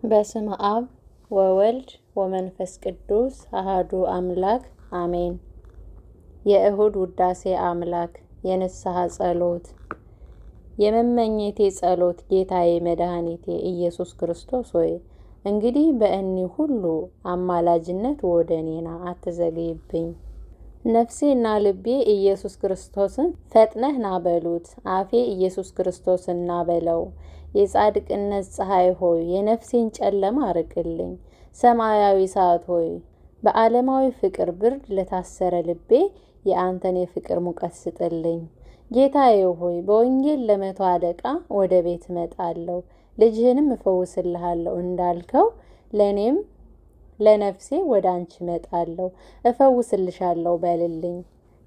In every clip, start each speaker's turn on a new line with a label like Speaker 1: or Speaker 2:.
Speaker 1: በስመ አብ ወወልድ ወመንፈስ ቅዱስ አሐዱ አምላክ አሜን። የእሁድ ውዳሴ አምላክ የንስሐ ጸሎት። የመመኘቴ ጸሎት ጌታዬ መድኃኒቴ ኢየሱስ ክርስቶስ ሆይ እንግዲህ በእኒህ ሁሉ አማላጅነት ወደ እኔና አትዘግይብኝ። ነፍሴና ልቤ ኢየሱስ ክርስቶስን ፈጥነህ ና በሉት። አፌ ኢየሱስ ክርስቶስን ና በለው። የጻድቅነት ፀሐይ ሆይ የነፍሴን ጨለማ አርቅልኝ። ሰማያዊ ሰዓት ሆይ በዓለማዊ ፍቅር ብርድ ለታሰረ ልቤ የአንተን የፍቅር ሙቀት ስጥልኝ። ጌታዬ ሆይ በወንጌል ለመቶ አለቃ ወደ ቤት እመጣለሁ፣ ልጅህንም እፈውስልሃለሁ እንዳልከው ለእኔም ለነፍሴ ወደ አንቺ እመጣለሁ እፈውስልሻለሁ በልልኝ።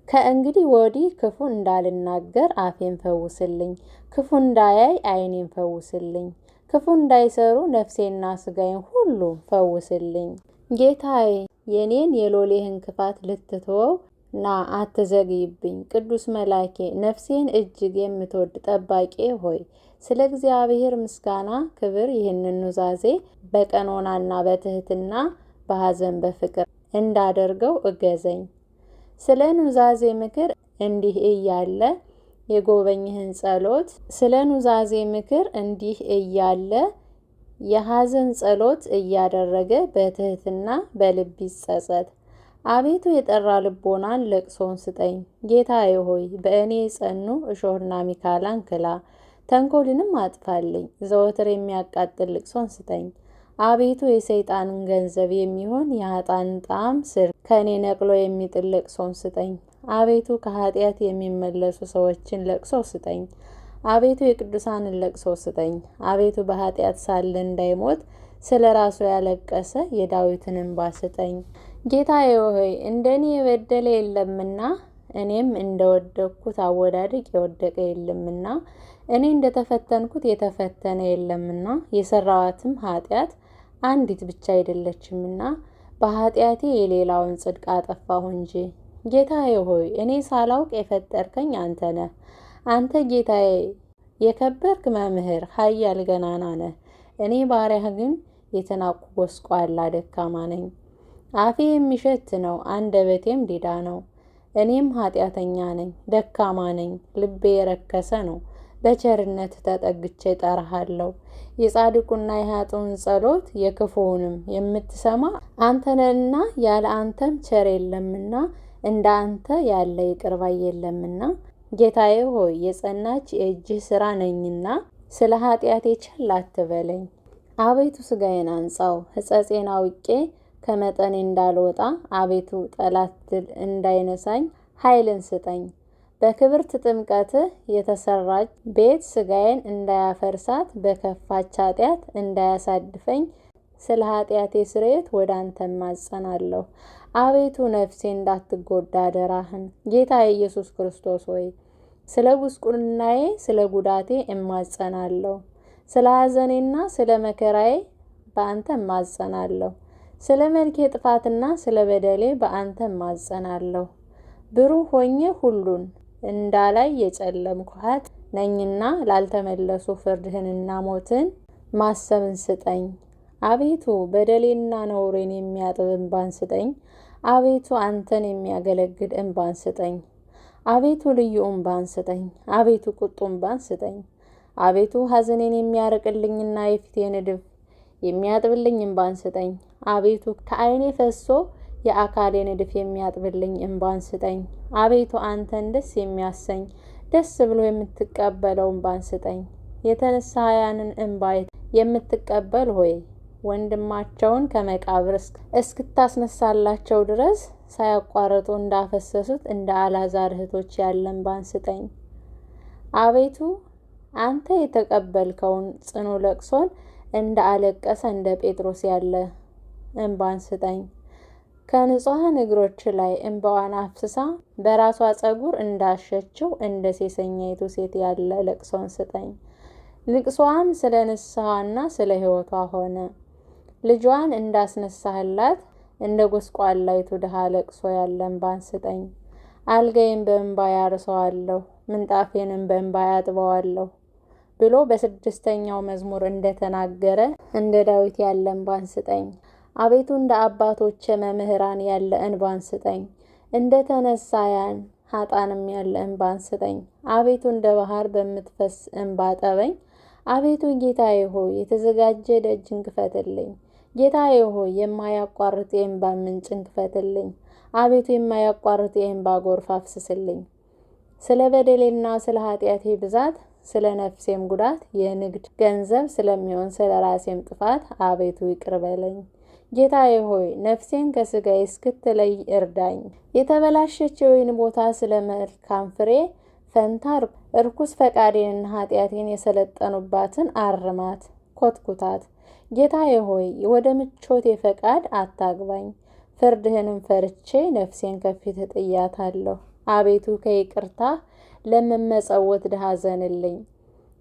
Speaker 1: ከእንግዲህ ወዲህ ክፉ እንዳልናገር አፌን ፈውስልኝ፣ ክፉ እንዳያይ ዓይኔን ፈውስልኝ፣ ክፉ እንዳይሰሩ ነፍሴና ሥጋዬን ሁሉ ፈውስልኝ። ጌታዬ የኔን የሎሌህን ክፋት ልትተወው ና አትዘግይብኝ። ቅዱስ መላኬ ነፍሴን እጅግ የምትወድ ጠባቂ ሆይ ስለ እግዚአብሔር ምስጋና ክብር ይህንን ኑዛዜ በቀኖናና በትህትና በሐዘን በፍቅር እንዳደርገው እገዘኝ። ስለ ኑዛዜ ምክር እንዲህ እያለ የጎበኝህን ጸሎት እንዲህ እያለ የሐዘን ጸሎት እያደረገ በትህትና በልብ ይጸጸት። አቤቱ የጠራ ልቦናን ለቅሶን ስጠኝ። ጌታዬ ሆይ በእኔ የጸኑ እሾህና ሚካላን ክላ፣ ተንኮልንም አጥፋልኝ። ዘወትር የሚያቃጥል ልቅሶን ስጠኝ። አቤቱ የሰይጣንን ገንዘብ የሚሆን የኃጥአን ጣዕም ስር ከእኔ ነቅሎ የሚጥል ለቅሶን ስጠኝ። አቤቱ ከኃጢአት የሚመለሱ ሰዎችን ለቅሶ ስጠኝ። አቤቱ የቅዱሳንን ለቅሶ ስጠኝ። አቤቱ በኃጢአት ሳለ እንዳይሞት ስለ ራሱ ያለቀሰ የዳዊትን እንባ ስጠኝ። ጌታዬ ሆይ እንደኔ የበደለ የለምና እኔም እንደወደቅኩት አወዳደቅ የወደቀ የለምና እኔ እንደተፈተንኩት የተፈተነ የለምና የሰራዋትም ኃጢአት አንዲት ብቻ አይደለችምና በኃጢአቴ የሌላውን ጽድቅ አጠፋሁ እንጂ። ጌታዬ ሆይ እኔ ሳላውቅ የፈጠርከኝ አንተ ነህ። አንተ ጌታዬ የከበርክ መምህር ኃያል ገናና ነህ። እኔ ባሪያህ ግን የተናቁ ጎስቋላ ደካማ ነኝ። አፌ የሚሸት ነው፣ አንደበቴም ዲዳ ነው። እኔም ኃጢአተኛ ነኝ፣ ደካማ ነኝ፣ ልቤ የረከሰ ነው። በቸርነት ተጠግቼ ጠራሃለሁ። የጻድቁና የኃጥኡን ጸሎት የክፉውንም የምትሰማ አንተ ነህና ያለ አንተም ቸር የለምና እንደ አንተ ያለ ይቅር ባይ የለምና። ጌታዬ ሆይ የጸናች የእጅህ ሥራ ነኝና ስለ ኃጢአቴ ቸል አትበለኝ። አቤቱ ሥጋዬን አንጻው፣ ሕጸጼን አውቄ ከመጠኔ እንዳልወጣ። አቤቱ ጠላት ድል እንዳይነሳኝ ኃይልን ስጠኝ። በክብርት ጥምቀትህ የተሰራች ቤት ሥጋዬን እንዳያፈርሳት በከፋች ኃጢአት እንዳያሳድፈኝ ስለ ኃጢአቴ ስርየት ወደ አንተ እማጸናለሁ። አቤቱ ነፍሴ እንዳትጎዳ አደራህን። ጌታ ኢየሱስ ክርስቶስ ሆይ ስለ ጉስቁልናዬ ስለ ጉዳቴ እማጸናለሁ። ስለ ሐዘኔና ስለ መከራዬ በአንተ እማጸናለሁ። ስለ መልኬ ጥፋትና ስለ በደሌ በአንተ እማጸናለሁ። ብሩህ ሆኜ ሁሉን እንዳላይ የጨለምኩ ኃጥ ነኝና ላልተመለሱ ፍርድህንና ሞትን ማሰብን ስጠኝ። አቤቱ በደሌና ነውሬን የሚያጥብ እንባን ስጠኝ። አቤቱ አንተን የሚያገለግል እንባን ስጠኝ። አቤቱ ልዩ እንባን ስጠኝ። አቤቱ ቁጡ እንባን ስጠኝ። አቤቱ ሐዘኔን የሚያርቅልኝና የፊቴን እድፍ የሚያጥብልኝ እንባን ስጠኝ። አቤቱ ከዓይኔ ፈሶ የአካሌን እድፍ የሚያጥብልኝ እንባን ስጠኝ። አቤቱ አንተን ደስ የሚያሰኝ ደስ ብሎ የምትቀበለው እንባን ስጠኝ። የተነሳያንን እንባ የምትቀበል ሆይ ወንድማቸውን ከመቃብር እስክታስነሳላቸው ድረስ ሳያቋርጡ እንዳፈሰሱት እንደ አልዓዛር እህቶች ያለ እንባን ስጠኝ። አቤቱ አንተ የተቀበልከውን ጽኑ ለቅሶን እንደ አለቀሰ እንደ ጴጥሮስ ያለ እንባን ስጠኝ። ከንጹሐን እግሮች ላይ እንባዋን አፍስሳ በራሷ ፀጉር እንዳሸችው እንደ ሴሰኛይቱ ሴት ያለ ለቅሶን ስጠኝ። ልቅሷም ስለ ንስሐና ስለ ሕይወቷ ሆነ። ልጇን እንዳስነሳህላት እንደ ጎስቋላይቱ ድሃ ለቅሶ ያለ እንባን ስጠኝ። አልጋዬን በእንባ ያርሰዋለሁ፣ ምንጣፌንም በእንባ ያጥበዋለሁ። ብሎ በ6ኛው መዝሙር እንደተናገረ እንደ ዳዊት ያለ እንባን ስጠኝ። አቤቱ እንደ አባቶቼ መምህራን ያለ እንባን ስጠኝ። እንደ ተነሳያን ኃጣንም ያለ እንባን ስጠኝ። አቤቱ እንደ ባህር በምትፈስ እንባ ጠበኝ። አቤቱ ጌታዬ ሆይ የተዘጋጀ ደጅን ክፈትልኝ። ጌታዬ ሆይ የማያቋርጥ የእንባ ምንጭን ክፈትልኝ። አቤቱ የማያቋርጥ የእንባ ጎርፍ አፍስስልኝ። ስለ በደሌና ስለ ኃጢአቴ ብዛት ስለ ነፍሴም ጉዳት የንግድ ገንዘብ ስለሚሆን ስለ ራሴም ጥፋት አቤቱ ይቅር በለኝ። ጌታዬ ሆይ ነፍሴን ከሥጋዬ እስክትለይ እርዳኝ። የተበላሸች የወይን ቦታ ስለ መልካም ፍሬ ፈንታ እርኩስ ፈቃዴንና ኃጢአቴን የሰለጠኑባትን አርማት፣ ኮትኩታት። ጌታዬ ሆይ ወደ ምቾቴ ፈቃድ አታግባኝ። ፍርድህንም ፈርቼ ነፍሴን ከፊትህ ጥያታለሁ። አቤቱ ከይቅርታ ለምመጸወት ድሃ ዘንልኝ።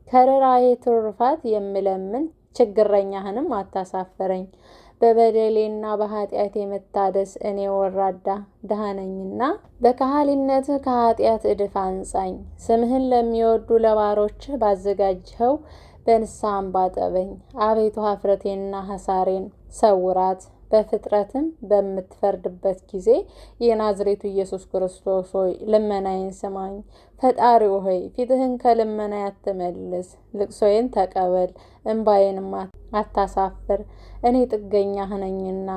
Speaker 1: ከርኅራኄ ትሩፋት የምለምን ችግረኛህንም አታሳፍረኝ። በበደሌና በኃጢአቴ መታደስ እኔ ወራዳ ድሃ ነኝና በከሃሊነትህ ከኃጢአት እድፍ አንጻኝ። ስምህን ለሚወዱ ለባሮችህ ባዘጋጅኸው በንስሐ እንባ ጠበኝ። አቤቱ ኀፍረቴንና ሐሳሬን ሰውራት። በፍጥረትም በምትፈርድበት ጊዜ የናዝሬቱ ኢየሱስ ክርስቶስ ሆይ ልመናዬን ስማኝ። ፈጣሪው ሆይ ፊትህን ከልመናዬ አትመልስ። ልቅሶዬን ተቀበል፣ እንባዬንም አታሳፍር። እኔ ጥገኛህ ነኝና።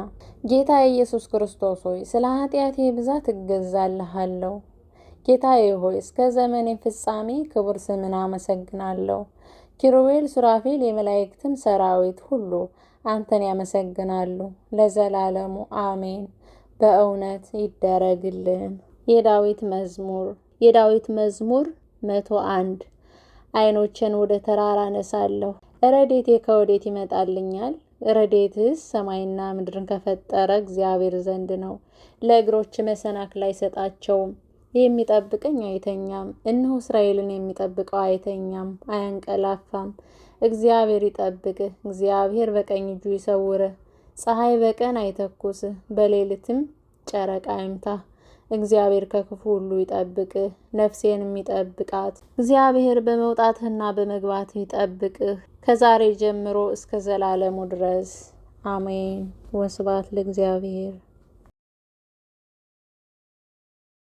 Speaker 1: ጌታ ኢየሱስ ክርስቶስ ሆይ ስለ ኃጢአቴ ብዛት እገዛልሃለሁ። ጌታዬ ሆይ እስከ ዘመኔ ፍጻሜ ክቡር ስምን አመሰግናለሁ። ኪሩቤል፣ ሱራፌል፣ የመላእክትም ሰራዊት ሁሉ አንተን ያመሰግናሉ ለዘላለሙ አሜን። በእውነት ይደረግልን። የዳዊት መዝሙር 101 ዓይኖቼን ወደ ተራራ አነሳለሁ። ረድኤቴ ከወዴት ይመጣልኛል? ረድኤትስ ሰማይና ምድርን ከፈጠረ እግዚአብሔር ዘንድ ነው። ለእግሮች መሰናክል አይሰጣቸውም። የሚጠብቀኝ አይተኛም። እነሆ እስራኤልን የሚጠብቀው አይተኛም አያንቀላፋም። እግዚአብሔር ይጠብቅህ። እግዚአብሔር በቀኝ እጁ ይሰውርህ። ፀሐይ በቀን አይተኩስህ፣ በሌሊትም ጨረቃ አይምታህ። እግዚአብሔር ከክፉ ሁሉ ይጠብቅህ፣ ነፍሴንም ይጠብቃት። እግዚአብሔር በመውጣትህና በመግባትህ ይጠብቅህ፣ ከዛሬ ጀምሮ እስከ ዘላለሙ ድረስ አሜን። ወስብሐት ለእግዚአብሔር።